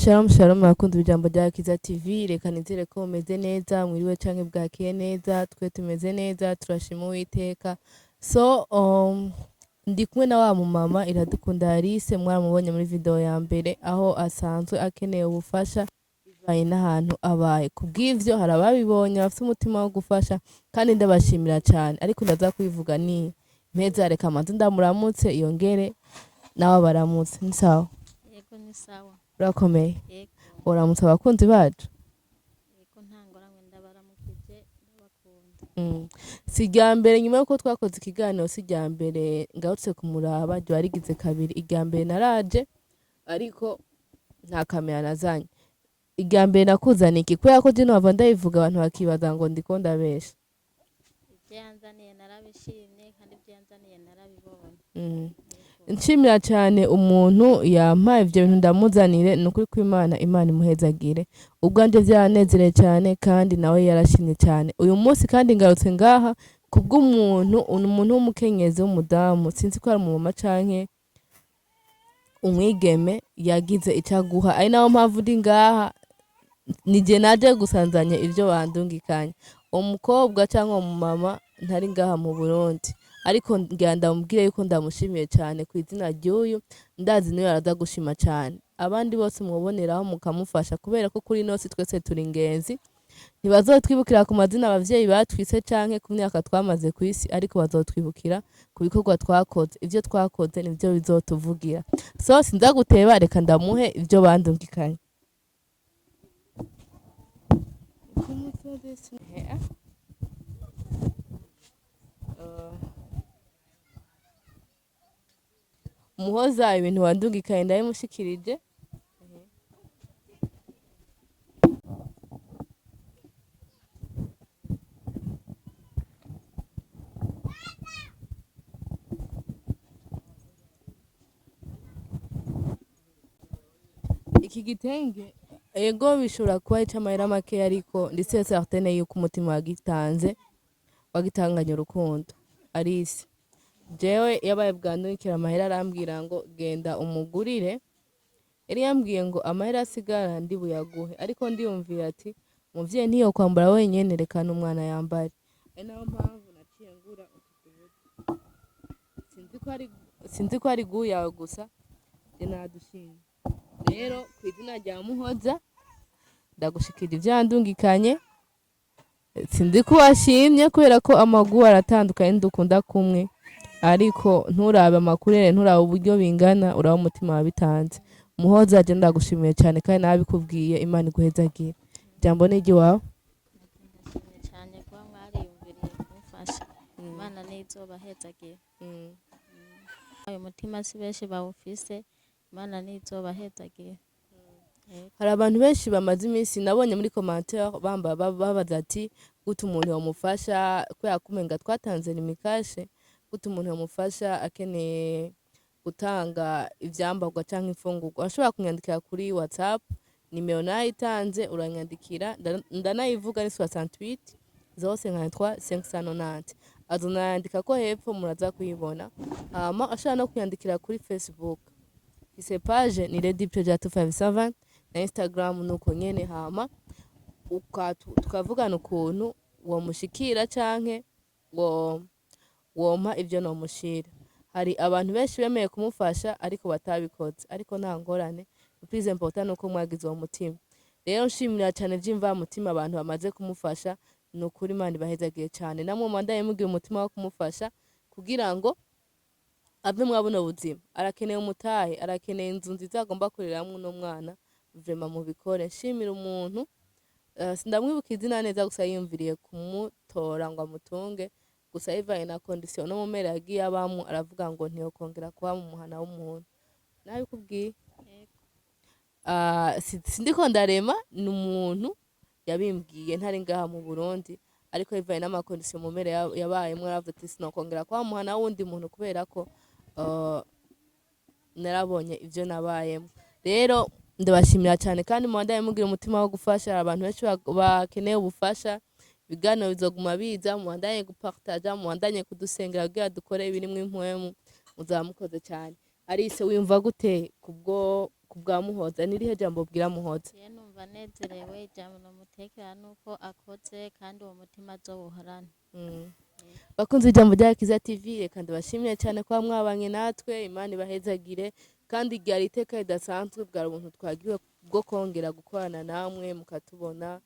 Shalom shalom abakunzi b'ijambo rya Kiza TV, reka nizere ko mumeze neza, mwiriwe canke bwakiye neza, twe tumeze neza, turashima Uwiteka. Ndi kumwe na wa mumama Iradukunda Alice, mwaramubonye muri video ya mbere aho asanzwe akeneye ubufasha bivanye n'ahantu abaye. Kubw'ivyo hari ababibonye bafite umutima wo gufasha kandi ndabashimira cyane, ariko ndaza kubivuga ni mpeza, reka amanze ndamuramutse yongere nawe baramutse. Ni sawa? Yego ni sawa. Urakomeye? Yego. Uramutse abakunzi bacu? Yego ntangoramwe ndabaramukije ndabakunda. Si irya mbere nyuma yuko twakoze ikiganiro, si irya mbere ngarutse kumuraba, ryo warigize kabiri. Irya mbere naraje ariko nta kamera nazanye. Irya mbere nakuzaniye iki? Kubera ko jino bava ndabivuga abantu bakibaza ngo ndiko ndabesha. Ibyo yanzaniye narabishimye kandi ibyo yanzaniye narabibonye. Nshimira cyane umuntu yampaye ibyo bintu ndamuzanire, ni ukuri kw'Imana, Imana imuhezagire. Ubwanje byaranezereye cyane kandi nawe yarashimye cyane. Uyu munsi kandi ngarutse ngaha kubw'umuntu, umuntu w'umukenyezi w'umudamu, sinzi ko ari umumama canke umwigeme yagize icaguha, ari naho mpamvu ndi ngaha. Nije naje gusanzanya ivyo bandungikanye. Umukobwa cyangwa umumama ntari ngaha mu Burundi, ariko ngira ndamubwire yuko ndamushimiye cyane ku izina ry'uyu, ndazi niwe araza gushima cyane. Abandi bose mwoboneraho mukamufasha, kubera ko kuri ino si twese turi ingenzi. Ntibazotwibukira ku mazina abavyeyi batwise canke ku myaka twamaze ku isi, ariko bazotwibukira ku bikorwa twakoze. Ivyo twakoze nivyo bizotuvugira. Sinza guteba, reka ndamuhe ivyo bandungikanye. Muhoza ibintu wandungikaye ndabimushikirije. Iki gitenge ego bishobora kuba ic'amahera make, ariko ndetse certaine yuko umutima wagitanganye urukundo. Alice jewe yabaye bwandungikira amahera arambwira ngo genda umugurire. Yari yambwiye ngo amahera asigara ndi buyaguhe, ariko ndiyumvira ati umuvyeyi ntiyo kwambara wenyene, reka n'umwana yambare. Ari nayo mpamvu naciye ngura utu. Sinzi ko ari guyawe gusa, je nadushimye. Rero ku izina rya Muhoza ndagushikira ivyo yandungikanye. Sinzi ko washimye kubera ko amagu aratandukanye, ndukunda kumwe, ariko nturabe amakurere, nturabe uburyo bingana, urabe umutima wabitanze. Muhoza je ndagushimiye cyane kandi nabikubwiye, Imana iguhezagire. Ijambo ni iry'iwawe. Ndashimye cyane kuba mwariyumviriye kumufasha. Imana nizobahezagire. Uyu mutima si benshi bawufise, Imana nizobahezagire. Hari abantu benshi bamaze iminsi nabonye muri commentaire babaza ati gute umuntu yomufasha, kubera kumenga twatanze nimikashe, gute umuntu yomufasha akeneye gutanga ivyambarwa canke imfungurwa. Ashobora kunyandikira kuri WhatsApp, nimero nayitanze uranyandikira, ndanayivuga ni 68 053 590. Azonayandika ko hepfo muraza kuyibona. Hama ashobora no kunyandikira kuri Facebook. Ise page ni Lady Project 257 na Instagram nuko nyene. Hama tukavugana ukuntu womushikira canke wompa ivyo nomushira. Hari abantu benshi bemeye kumufasha ariko batabikoze, ariko nta ngorane. Plus important nuko mwagize uwo mutima. Rero nshimira cyane vyimva mutima abantu bamaze kumufasha, nukuri Imana ibahezagiye cyane. Namwe mandaye mugira umutima wo kumufasha kugira ngo ave mwabona ubuzima. Arakeneye umutahe, arakeneye inzu nziza agomba kureramwo no mwana. Vraiment mubikore. Nshimira umuntu sindamwibuka izina neza, gusa yiyumviriye kumutora ngo amutunge, gusa yivaye na condition no mumera yagiye abamwe, aravuga ngo ntiyokongera kuba mu muhana w'umuntu. Nabikubwiye. Sindiko ndarema, ni umuntu yabimbwiye ntari ngaha mu Burundi, ariko yivaye n'amakondisiyo mumera yabayemwe, aravuga ati sinokongera kuba mu muhana w'undi muntu kubera ko narabonye ivyo nabayemo. Rero ndabashimira cyane kandi mubandaye mugira umutima wo gufasha. Abantu benshi bakeneye ubufasha, ibiganiro bizoguma biza, mubandaye gupartager, mubandaye kudusengera kugira dukore ibirimwo impwemu, muzaba mukoze cyane. Alice wiyumva gute kubwa Muhoza nirihe jambo bwira Muhoza? je numva nezerewe ijambo nomutekera nuko akoze kandi uwo mutima azobuhorana. Bakunze ijambo rya Kiza TV reka ndabashimiye cyane kwa mwabanye natwe, Imana ibahezagire kandi ryari iteka ridasanzwe bwari ubuntu twagiwe bwo kongera gukorana namwe mukatubona.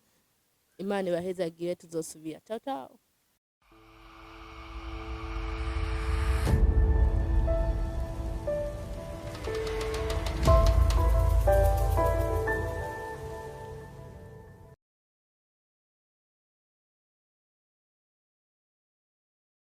Imana ibahezagire, tuzosubira. Ciao ciao.